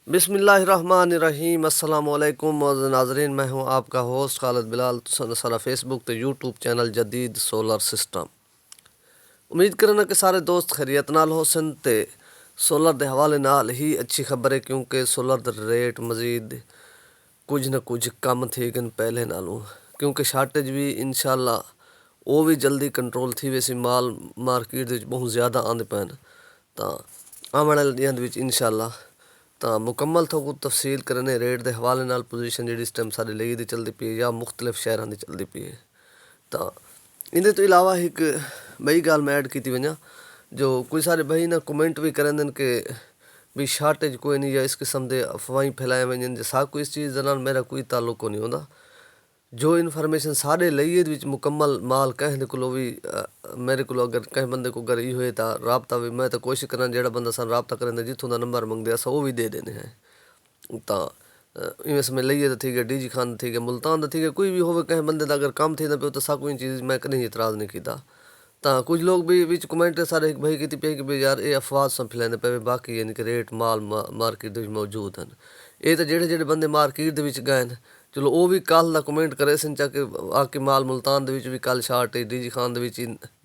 बिस्मिल्लाहिर्रहमानिर्रहीम अस्सलाम वालेकुम नाज़रीन, मैं हूं आपका होस्ट खालिद बिलाल। सारा फेसबुक ते यूट्यूब चैनल जदीद सोलर सिस्टम। उम्मीद करना कि सारे दोस्त खैरियत नाल हो सन ते सोलर के हवाले नाल ही अच्छी खबर है, क्योंकि सोलर का रेट मजीद कुछ न कुछ कम थी गन पहले नालों, क्योंकि शार्टेज भी इंशाल्लाह वो भी जल्दी कंट्रोल थी। वैसे माल मार्केट बहुत ज़्यादा आंदे पैन, तो आने वाले दिन इंशाल्लाह तो मुकम्मल थोक तफसील करने रेट के हवाले नाल पोजीशन जी इस टाइम सारे ਲਈ ਦੀ चलती पी है या मुख्तलिफ शहरों की चलती पी है। तो इन्हें तो इलावा एक बई गाल मैं ऐड की वजा, जो कोई सारे बई ना कमेंट भी करें कि भी शार्टेज कोई नहीं या इस किस्म के अफवाहें फैलाए वन, साकू इस चीज़ के मेरा कोई ताल्लुक को नहीं होता। जो इन्फॉर्मेशन सारे लिए मुकम्मल माल कहें को भी मेरे को अगर कहीं बंदे को अगर ये हुए तो रबता भी मैं तो कोशिश करना जो बंदा सन रबता करें जितों का नंबर मंगते अस वो भी दे देने हैं। तो इवें समय लिए तो ठीक है, डी जी खान ठीक है, मुल्तान तो ठीक है, कोई भी हो कहीं बंदे का अगर काम थी पे तो साकू इन चीज़ मैं कहीं इतराज़ नहीं किया। तो कुछ लोग भी बिच कमेंट सारे भाई की पे कि भी यार ये अफवाह सब फैलाते पे, बाकी यानी कि रेट माल मार्केट मौजूद हैं। ये तो जेड़े बंदे मार्केट गए चलो वो भी कल का कमेंट करे सन चाके आके माल मुल्तान भी कल शार्ट है, डी जी खान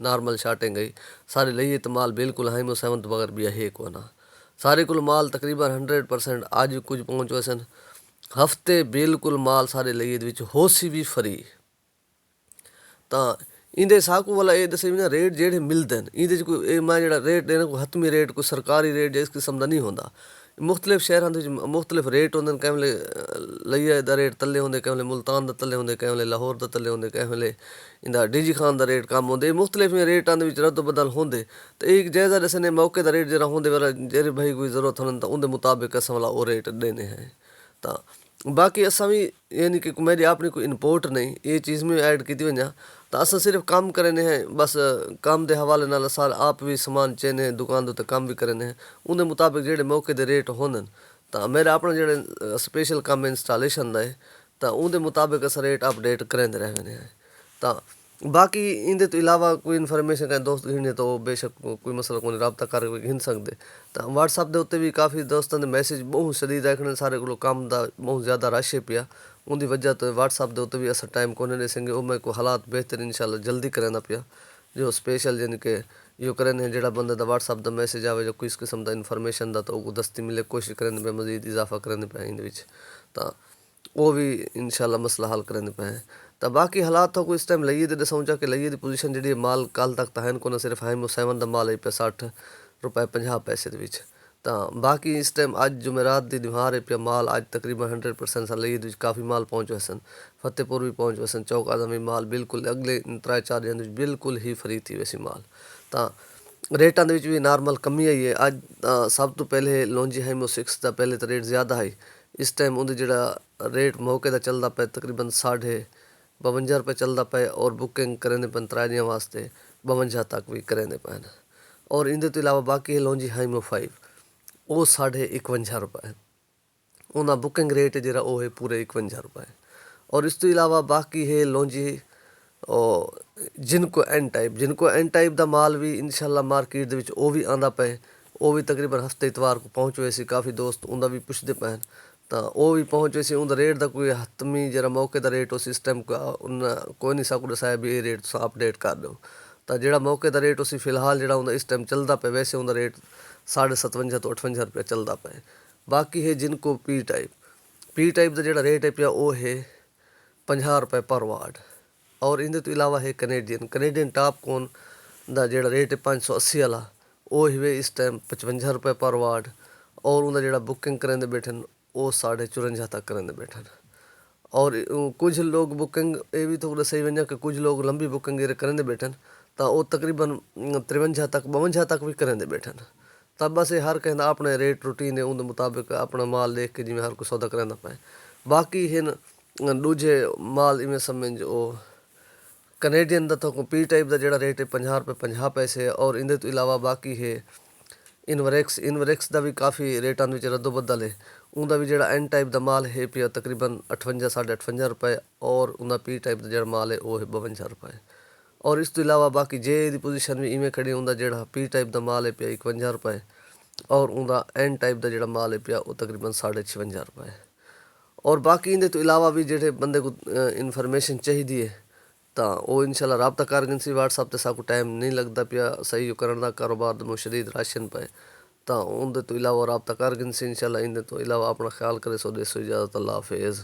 नॉर्मल शार्टें गई सारे लिए तो माल बिल्कुल हाइमो सेवंत बगैर भी है को ना सारे को माल तकरीबन 100% आज कुछ पहुँच वैसन हफ्ते बिल्कुल माल सारे लिए होसी भी फ्री। तो इंदे साकू वाला ये दसे ना रेट जेड़े मिलते हैं इंदे कोई मैं जो रेट देना कोई हतमी रेट कोई सरकारी रेट इस किस्म का नहीं होता। मुख्तलिफ शहरों मुख्तलिफ रेट होंगे, कैं वेले लिया का रेट तले होंगे, कैं वेले मुल्तान का तले होंगे, कैं वेले लाहौर का तले होंगे, कैं वेले इंदा डी जी खान का रेट कम होंगे। मुख्तलिफ रेटां रद्द बदल होंगे तो एक जायजा दसने मौके का रेट जरा होंगे वाला जेरे भाई कोई जरूरत होने तो उनके मुताबिक अस वाला वो रेट देने हैं। तो बाकी असा भी यानी कि मेरी अपनी कोई इम्पोर्ट नहीं ये चीज़ में ऐड की वजा, तो अस सिर्फ काम करने हैं बस काम के हवाले नाल साल आप भी समान चेने दुकान उत्ते काम भी करने हैं उनके मुताबिक जेडे मौके के रेट होने। तो मेरा अपना जो स्पेशल काम इंस्टॉलेशन का है तो उनके मुताबिक अस रेट अपडेट करेंदे रहने हैं। तो बाकी इंदे तो इलावा कोई इन्फॉर्मेशन कहीं दोस्त घिने तो बेशक कोई मसला को रबता कर घिन सकते। तो व्हाट्सअप के उत्ते भी काफ़ी दोस्तों के मैसेज बहुत शदीद आखने सारे को काम का बहुत ज़्यादा रश है पिया, उनकी वजह तो व्हाट्सअप के उत्ते भी अस टाइम को दे सकेंगे वो मैं को हालात बेहतर इंशाल्लाह जल्दी करें पिया। जो स्पेशल यानी कि यो करें जो बंदे का व्हाट्सअप का मैसेज आए जो किस किस्म का इन्फॉर्मेशन का तो वो दस्ती मिले कोशिश करें पे मजीद इजाफा करें पे इन तो वो भी इंशाल्लाह मसला हल करें पे। तो बाकी हालात तो इस टाइम लिए तो समझा कि लिए पोजीशन जी माल कल तक तो है को सिर्फ हाइमो 7 का माल है पे 60 रुपए 50 पैसे तो बाकी इस टाइम अज जुमेरात की दिहार है पे माल अज तकरीबन 100% सन लिए काफ़ी माल पहुँच वैसन, फतेहपुर भी पहुँच वैसन, चौक आदम भी माल बिल्कुल अगले 3-4 दिन बिल्कुल ही फ्री थी वैसी माल। तो रेटां भी नॉर्मल कमी आई है। अज सब तो पहले लॉन्जी हाइमो 6 का पहले तो रेट ज़्यादा है, इस टाइम उनका जो रेट मौके का चलता पे तकरीबन 52 रुपये चलता पे और बुकिंग करें पे 3 दिन वास्ते 52 तक भी करें पे। और इनके तो इलावा बाकी है लॉन्जी हाइमो 5 वो 51 रुपये उन्हें बुकिंग रेट जो वो है पूरे 51 रुपये। और इस तो इलावा बाकी है लॉन्जी और जिनको एन टाइप का माल भी इंशाल्लाह मार्केट वो भी आंदा पे, वो भी तकरीबन हफ्ते इतवार को पहुँच वैसे काफ़ी दोस्त उनका भी पुछते पे तो वो भी पहुँच वैसे उनका रेट का कोई हतमी जरा मौके का रेट उस सिस्टम का उन कोई नहीं सकू दसाया भी ये रेट अपडेट कर दो। तो जो मौके का रेट उसी फिलहाल जो उनका इस टाइम चलता पे वैसे उनका रेट 57.5 तो 58 रुपये चलता पे। बाकी है जिनको पी टाइप का जो रेट है पिया वो है 50 रुपये पर वार्ड। और इनके तो इलावा है कनेडियन टॉप कौन का जो रेट है 580 वाला वो है इस टाइम 55 रुपये पर वार्ड। और उनका जो बुकिंग करेंदे बैठे वो 54.5 तक करेंदे बैठे। और कुछ लोग बुकिंग ये भी थोड़ा सही वजह कि कुछ लोग लंबी बुकिंग करेंदे बैठे तो वो तकरीबन 53 तक 52 तक भी करेंदे बैठे। तब बस हर कहना अपने रेट रूटीन है उनके मुताबिक अपना माल देख के जिमें हर को सौदा करेंदा पाए। बाकी हैं दूजे माल इवें समझ वो कनेडियन का तो पी टाइप का जो रेट है 50 रुपये 50 पैसे। और इनके तो इलावा बाकी है इनवरेक्स का भी काफ़ी रेटां रद्दो बदल है, उनका भी जो एन टाइप का माल है पिया तकरीबन 58 58 रुपये और उनका पी टाइप का जो माल है वो है 52 रुपये। और इस तो इलावा बाकी जे की पोजीशन भी इवें खड़ी उनका जो पी टाइप का माल है पिया 51 रुपये ਔਰ ਉਹਦਾ ਐਨ ਟਾਈਪ ਦਾ ਜਿਹੜਾ ਮਾਲ ਹੈ ਪਿਆ ਉਹ ਤਕਰੀਬਨ 56.5 ਰੁਪਏ ਹੈ। ਔਰ ਬਾਕੀ ਇਹਦੇ ਤੋਂ ਇਲਾਵਾ ਵੀ ਜਿਹੜੇ ਬੰਦੇ को ਇਨਫੋਰਮੇਸ਼ਨ ਚਾਹੀਦੀ ਹੈ ਤਾਂ ਉਹ ਇਨਸ਼ਾਅੱਲਾ ਰਾਬਤਾ ਕਰ ਗਏ ਸੀ WhatsApp ਤੇ। ਸਾਨੂੰ ਟਾਈਮ ਨਹੀਂ ਲੱਗਦਾ ਪਿਆ ਸਹੀ ਕਰਨ ਦਾ, ਕਾਰੋਬਾਰ ਨੂੰ ਸ਼ਦੀਦ ਰਾਸ਼ਨ ਪਏ, ਤਾਂ ਉਹਦੇ ਤੋਂ ਇਲਾਵਾ ਰਾਬਤਾ ਕਰ ਗਏ ਸੀ ਇਨਸ਼ਾਅੱਲਾ। ਇਹਦੇ ਤੋਂ ਇਲਾਵਾ ਆਪਣਾ ਖਿਆਲ ਕਰੇ। ਸੋ ਦੇਸੋ ਇਜਾਜ਼ਤ, ਅੱਲਾ ਹਾਫਿਜ਼।